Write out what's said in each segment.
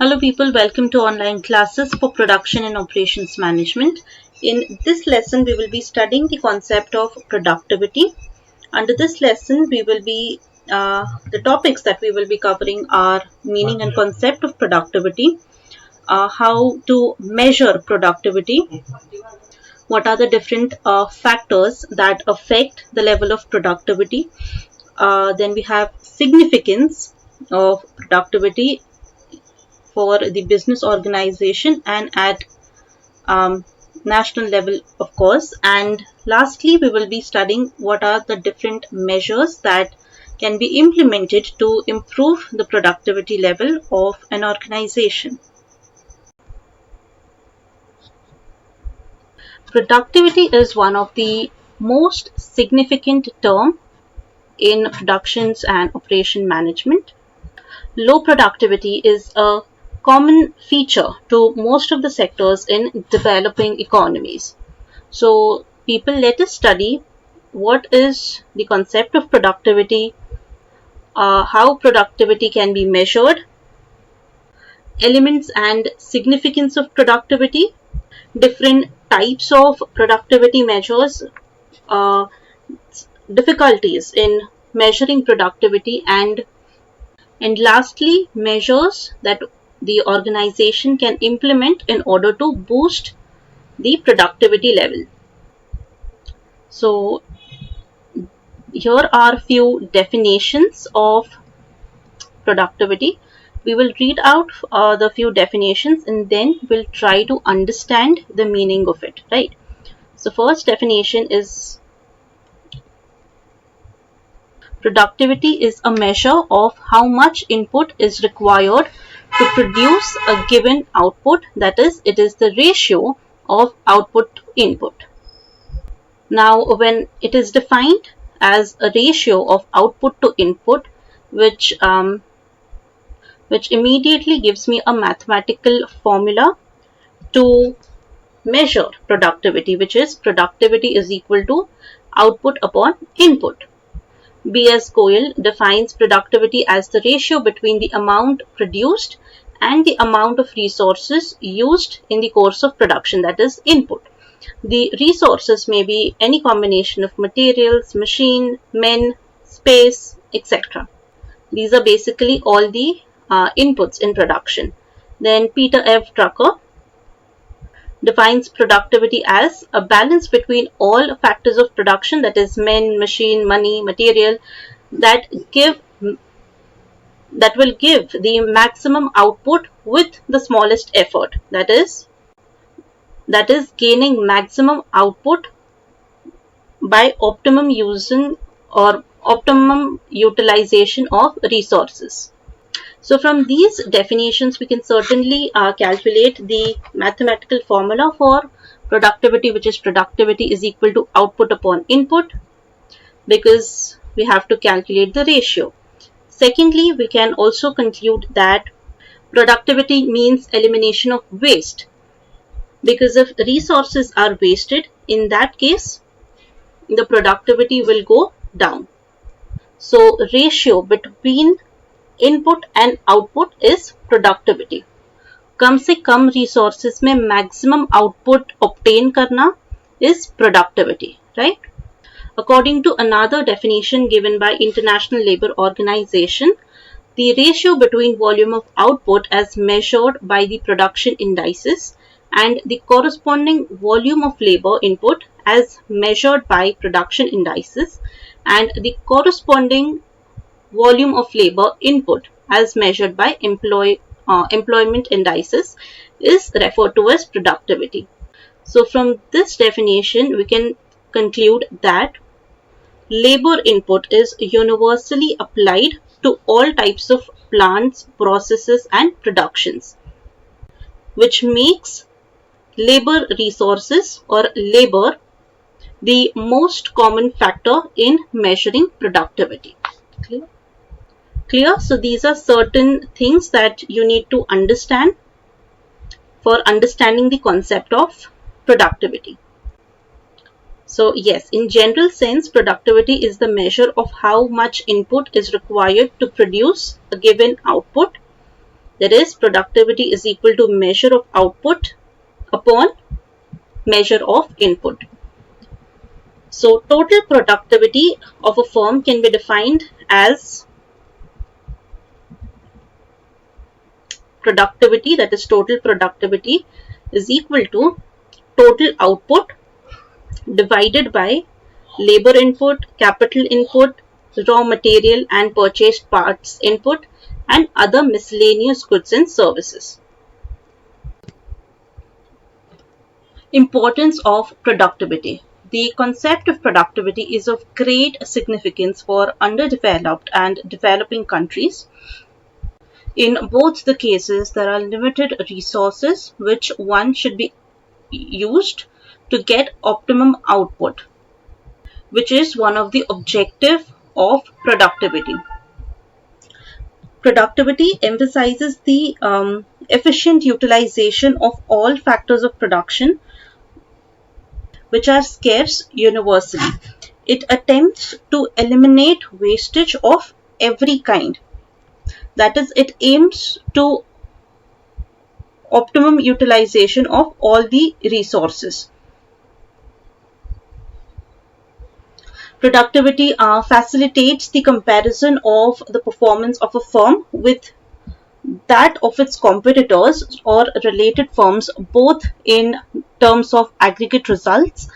Hello people, welcome to online classes for production and operations management. In this lesson, we will be studying the concept of productivity. Under this lesson, the topics that we will be covering are meaning and concept of productivity, how to measure productivity, what are the different factors that affect the level of productivity. Then we have significance of productivity for the business organization and at national level, of course. And lastly, we will be studying what are the different measures that can be implemented to improve the productivity level of an organization. Productivity is one of the most significant term in productions and operation management. Low productivity is a common feature to most of the sectors in developing economies. So, people, let us study what is the concept of productivity, how productivity can be measured, elements and significance of productivity, different types of productivity measures, uh, difficulties in measuring productivity, and lastly, measures that the organization can implement in order to boost the productivity level. So, here are few definitions of productivity. We will read out the few definitions and then we'll try to understand the meaning of it, right? So, first definition is productivity is a measure of how much input is required to produce a given output, that is, it is the ratio of output to input. Now, when it is defined as a ratio of output to input, which immediately gives me a mathematical formula to measure productivity, which is productivity is equal to output upon input. B.S. Goyal defines productivity as the ratio between the amount produced and the amount of resources used in the course of production, that is input. The resources may be any combination of materials, machine, men, space, etc. These are basically all the inputs in production. Then Peter F. Drucker defines productivity as a balance between all factors of production, that is men, machine, money, material, that will give the maximum output with the smallest effort. That is gaining maximum output by optimum utilization of resources. So from these definitions, we can certainly calculate the mathematical formula for productivity, which is productivity is equal to output upon input, because we have to calculate the ratio. Secondly, we can also conclude that productivity means elimination of waste, because if resources are wasted, in that case, the productivity will go down. So ratio between input and output is productivity. कम से कम resources में maximum output obtain करना is productivity, right? According to another definition given by International Labour Organization, the ratio between volume of output as measured by the production indices and the corresponding volume of labor input as measured by production indices and the corresponding volume of labor input as measured by employment indices is referred to as productivity. So from this definition, we can conclude that labor input is universally applied to all types of plants, processes and productions, which makes labor resources or labor the most common factor in measuring productivity. Clear? So these are certain things that you need to understand for understanding the concept of productivity. So yes, in general sense, productivity is the measure of how much input is required to produce a given output. That is, productivity is equal to measure of output upon measure of input. So total productivity of a firm can be defined as productivity, that is total productivity, is equal to total output divided by labor input, capital input, raw material and purchased parts input, and other miscellaneous goods and services. Importance of productivity. The concept of productivity is of great significance for underdeveloped and developing countries. In both the cases, there are limited resources which one should be used to get optimum output, which is one of the objective of productivity. Productivity emphasizes the efficient utilization of all factors of production which are scarce universally. It attempts to eliminate wastage of every kind. That is, it aims to optimum utilization of all the resources. Productivity facilitates the comparison of the performance of a firm with that of its competitors or related firms, both in terms of aggregate results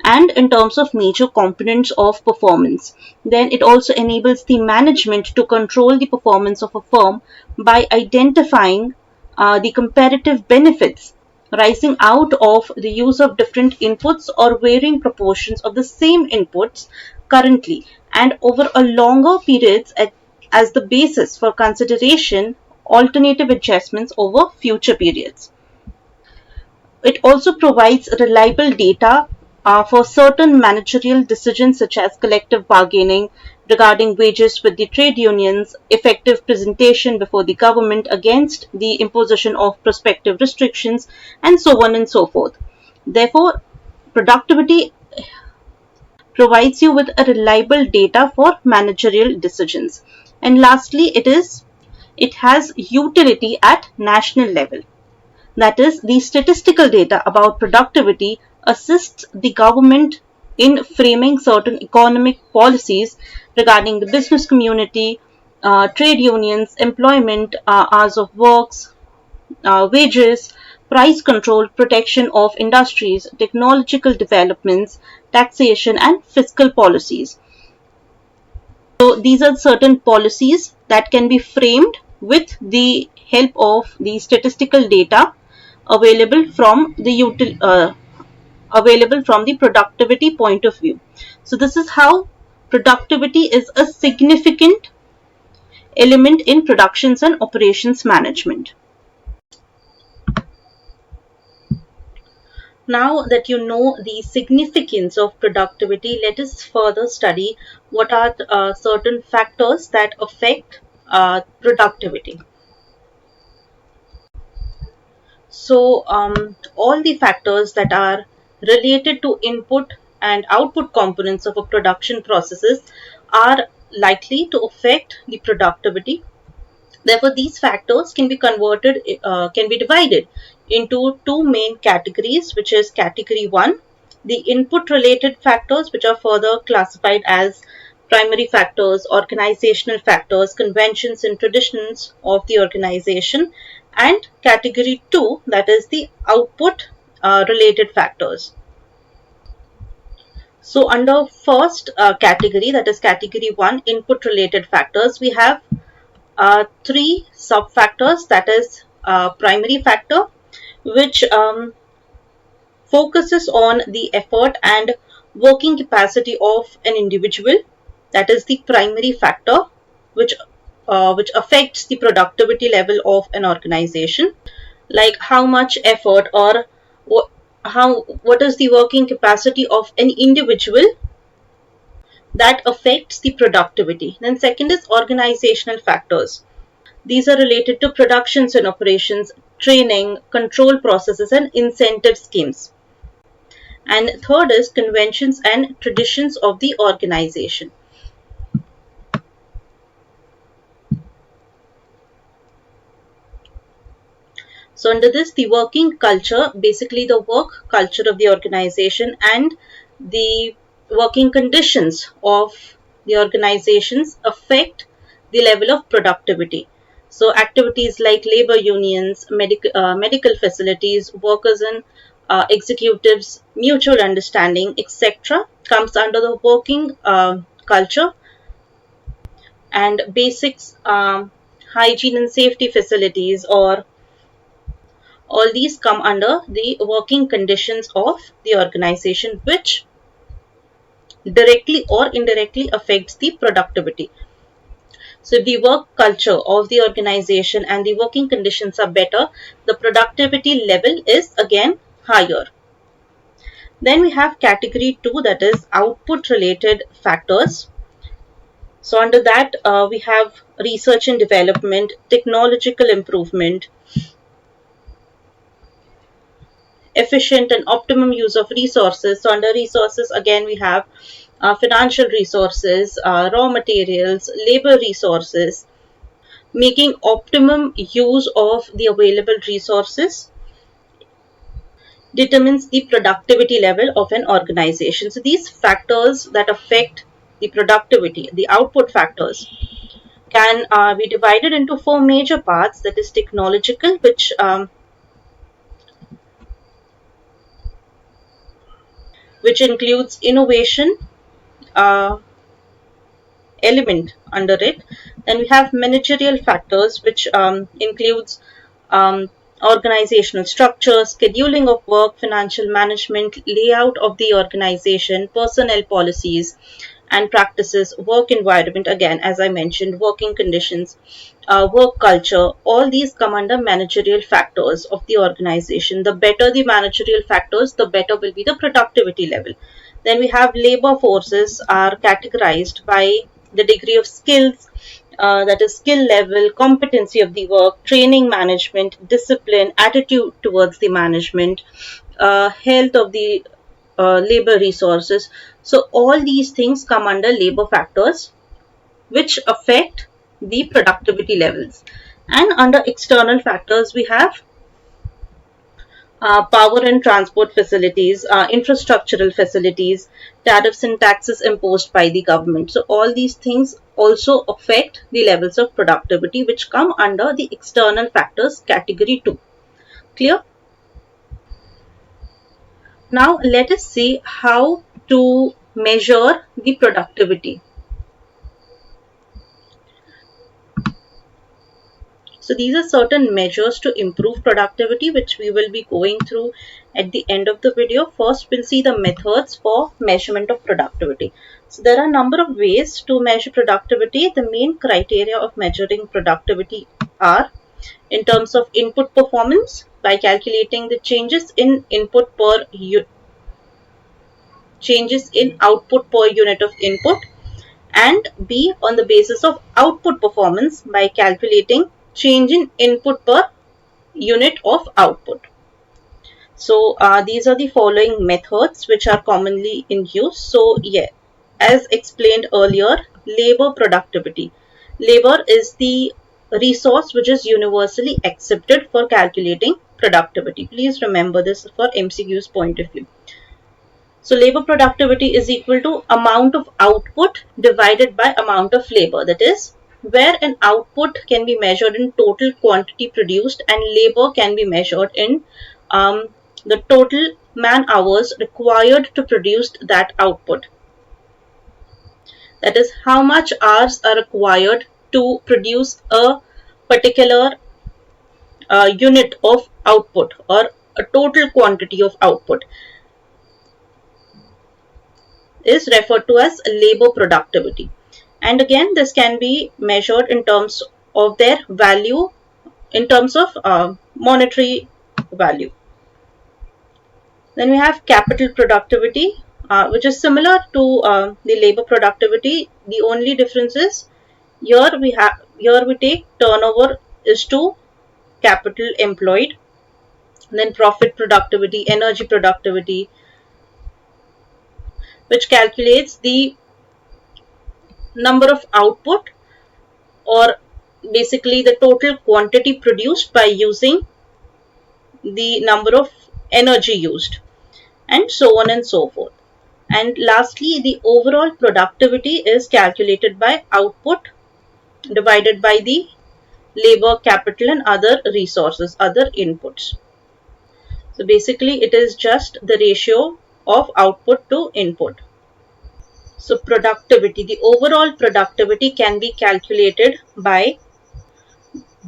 and in terms of major components of performance. Then it also enables the management to control the performance of a firm by identifying the comparative benefits rising out of the use of different inputs or varying proportions of the same inputs currently and over a longer periods as the basis for consideration alternative adjustments over future periods. It also provides reliable data for certain managerial decisions such as collective bargaining regarding wages with the trade unions, effective presentation before the government against the imposition of prospective restrictions, and so on and so forth. Therefore, productivity provides you with a reliable data for managerial decisions. And lastly, it has utility at national level. That is, the statistical data about productivity assists the government in framing certain economic policies regarding the business community, trade unions, employment, hours of works, wages, price control, protection of industries, technological developments, taxation, and fiscal policies. So these are certain policies that can be framed with the help of the statistical data available from the productivity point of view. So this is how productivity is a significant element in productions and operations management. Now that you know the significance of productivity, let us further study what are certain factors that affect productivity. So, all the factors that are related to input and output components of a production processes are likely to affect the productivity. Therefore, these factors can be divided into two main categories, which is category one, the input related factors, which are further classified as primary factors, organizational factors, conventions and traditions of the organization, and category two, that is the output related factors. So, under first category, that is category one, input related factors, we have three sub factors, that is primary factor, which focuses on the effort and working capacity of an individual. That is the primary factor which which affects the productivity level of an organization, like how much effort or what is the working capacity of an individual that affects the productivity. Then second is organizational factors. These are related to productions and operations, training, control processes, and incentive schemes. And third is conventions and traditions of the organization. So under this, the working culture, basically the work culture of the organization and the working conditions of the organizations affect the level of productivity. So activities like labor unions, medical facilities, workers and executives, mutual understanding, etc. comes under the working culture, and basics, hygiene and safety facilities, or all these come under the working conditions of the organization, which directly or indirectly affects the productivity. So if the work culture of the organization and the working conditions are better, the productivity level is again higher. Then we have category 2, that is output related factors. So under that, we have research and development, technological improvement, efficient and optimum use of resources. So under resources, again we have financial resources, raw materials, labor resources. Making optimum use of the available resources determines the productivity level of an organization. So these factors that affect the productivity, the output factors, can be divided into four major parts. That is technological, which includes innovation, uh, element under it. Then we have managerial factors, which includes um, organizational structure, scheduling of work, financial management, layout of the organization, personnel policies and practices, work environment, again, as I mentioned, working conditions, work culture. All these come under managerial factors of the organization. The better the managerial factors, the better will be the productivity level. Then we have labor forces are categorized by the degree of skills, that is skill level, competency of the work, training management, discipline, attitude towards the management, health of the labor resources. So all these things come under labor factors, which affect the productivity levels. And under external factors, we have power and transport facilities, infrastructural facilities, tariffs and taxes imposed by the government. So all these things also affect the levels of productivity, which come under the external factors category 2. Clear? Now let us see how to measure the productivity. So these are certain measures to improve productivity, which we will be going through at the end of the video. First, we'll see the methods for measurement of productivity. So there are a number of ways to measure productivity. The main criteria of measuring productivity are in terms of input performance, by calculating the changes in changes in output per unit of input, and B, on the basis of output performance, by calculating change in input per unit of output. So these are the following methods which are commonly in use. So yeah, as explained earlier, labor productivity. Labor is the resource which is universally accepted for calculating productivity. Please remember this for MCQ's point of view. So labor productivity is equal to amount of output divided by amount of labor. That is, where an output can be measured in total quantity produced and labor can be measured in the total man hours required to produce that output. That is, how much hours are required to produce a particular unit of output or a total quantity of output is referred to as labor productivity. And again, this can be measured in terms of their value, in terms of monetary value. Then we have capital productivity, which is similar to the labor productivity. The only difference is here we take turnover is to capital employed. Then profit productivity, energy productivity, which calculates the number of output, or basically the total quantity produced by using the number of energy used, and so on and so forth. And lastly, the overall productivity is calculated by output divided by the labor, capital, and other resources, other inputs. So basically, it is just the ratio of output to input. So productivity, the overall productivity can be calculated by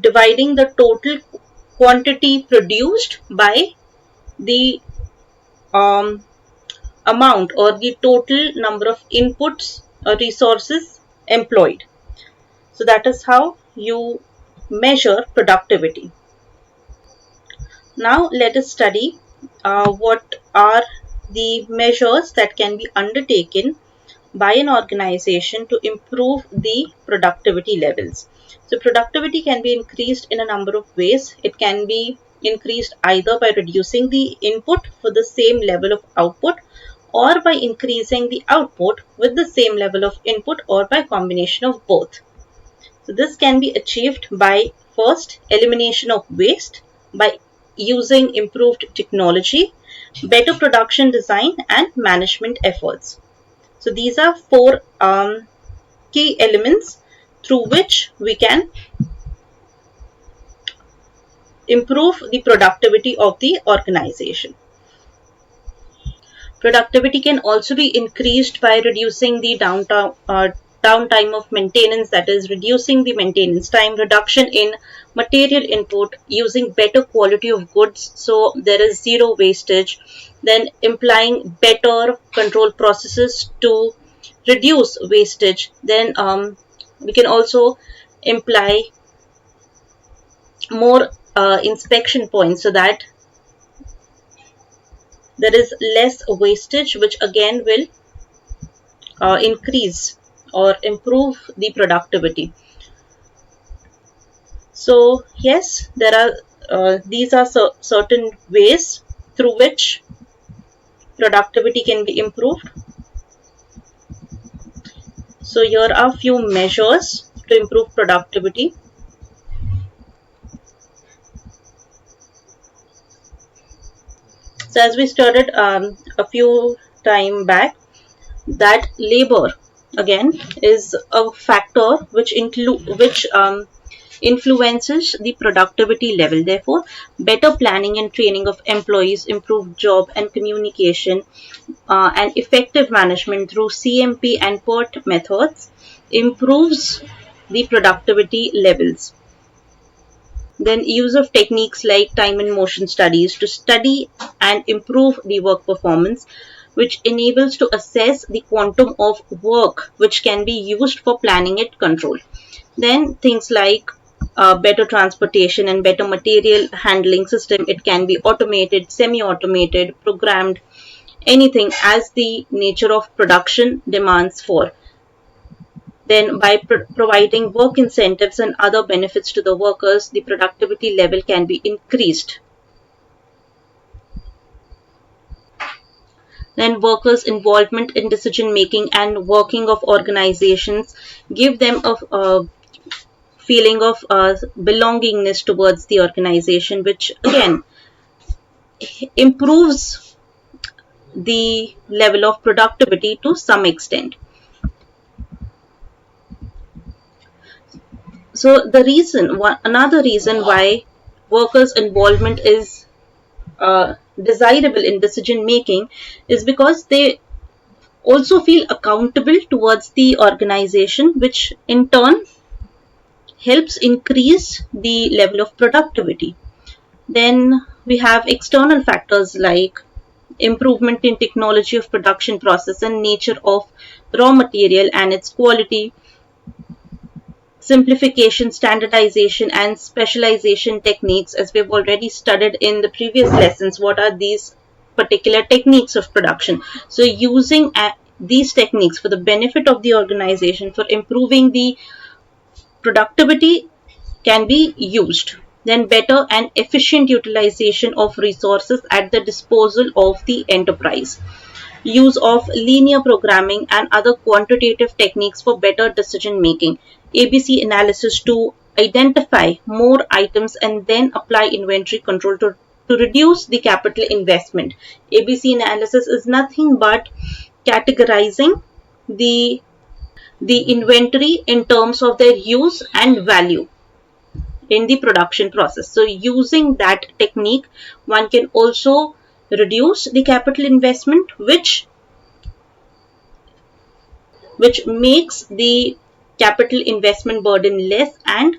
dividing the total quantity produced by the amount or the total number of inputs or resources employed. So that is how you measure productivity. Now let us study what are the measures that can be undertaken by an organization to improve the productivity levels. So productivity can be increased in a number of ways. It can be increased either by reducing the input for the same level of output, or by increasing the output with the same level of input, or by combination of both. So this can be achieved by first elimination of waste, by using improved technology, better production design, and management efforts. So these are four key elements through which we can improve the productivity of the organization. Productivity can also be increased by reducing the downtime of maintenance, that is, reducing the maintenance time, reduction in material input, using better quality of goods so there is zero wastage, then implying better control processes to reduce wastage. Then we can also imply more inspection points so that there is less wastage, which again will increase or improve the productivity. So yes, there are these are certain ways through which productivity can be improved. So here are few measures to improve productivity. So as we started a few time back, that labor again is a factor which influences the productivity level. Therefore, better planning and training of employees, improved job and communication, and effective management through CMP and PERT methods improves the productivity levels. Then use of techniques like time and motion studies to study and improve the work performance, which enables to assess the quantum of work which can be used for planning and control. Then things like better transportation and better material handling system. It can be automated, semi-automated, programmed, anything as the nature of production demands for. Then by providing work incentives and other benefits to the workers, the productivity level can be increased. Then workers' involvement in decision making and working of organizations give them a feeling of belongingness towards the organization, which again improves the level of productivity to some extent. So another reason why workers' involvement is desirable in decision making is because they also feel accountable towards the organization, which in turn helps increase the level of productivity. Then we have external factors like improvement in technology of production process and nature of raw material and its quality, simplification, standardization, and specialization techniques, as we've already studied in the previous lessons. What are these particular techniques of production? So using these techniques for the benefit of the organization for improving the productivity can be used. Then better and efficient utilization of resources at the disposal of the enterprise. Use of linear programming and other quantitative techniques for better decision making. ABC analysis to identify more items and then apply inventory control to to reduce the capital investment. ABC analysis is nothing but categorizing the inventory in terms of their use and value in the production process. So using that technique, one can also reduce the capital investment, which makes the capital investment burden less and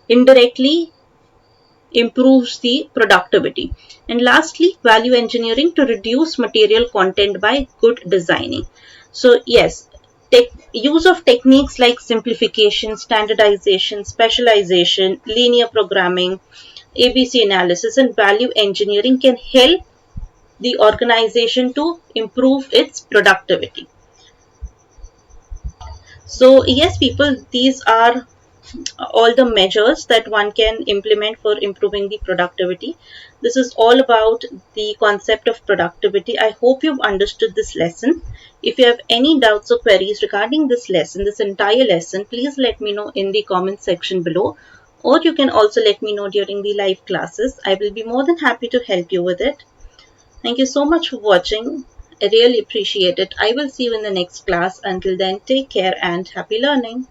indirectly improves the productivity. And lastly, value engineering to reduce material content by good designing. So yes, use of techniques like simplification, standardization, specialization, linear programming, ABC analysis, and value engineering can help the organization to improve its productivity. So yes, people, these are all the measures that one can implement for improving the productivity. This is all about the concept of productivity. I hope you've understood this lesson. If you have any doubts or queries regarding this lesson, this entire lesson, please let me know in the comment section below, or you can also let me know during the live classes. I will be more than happy to help you with it. Thank you so much for watching. I really appreciate it. I will see you in the next class. Until then, take care and happy learning.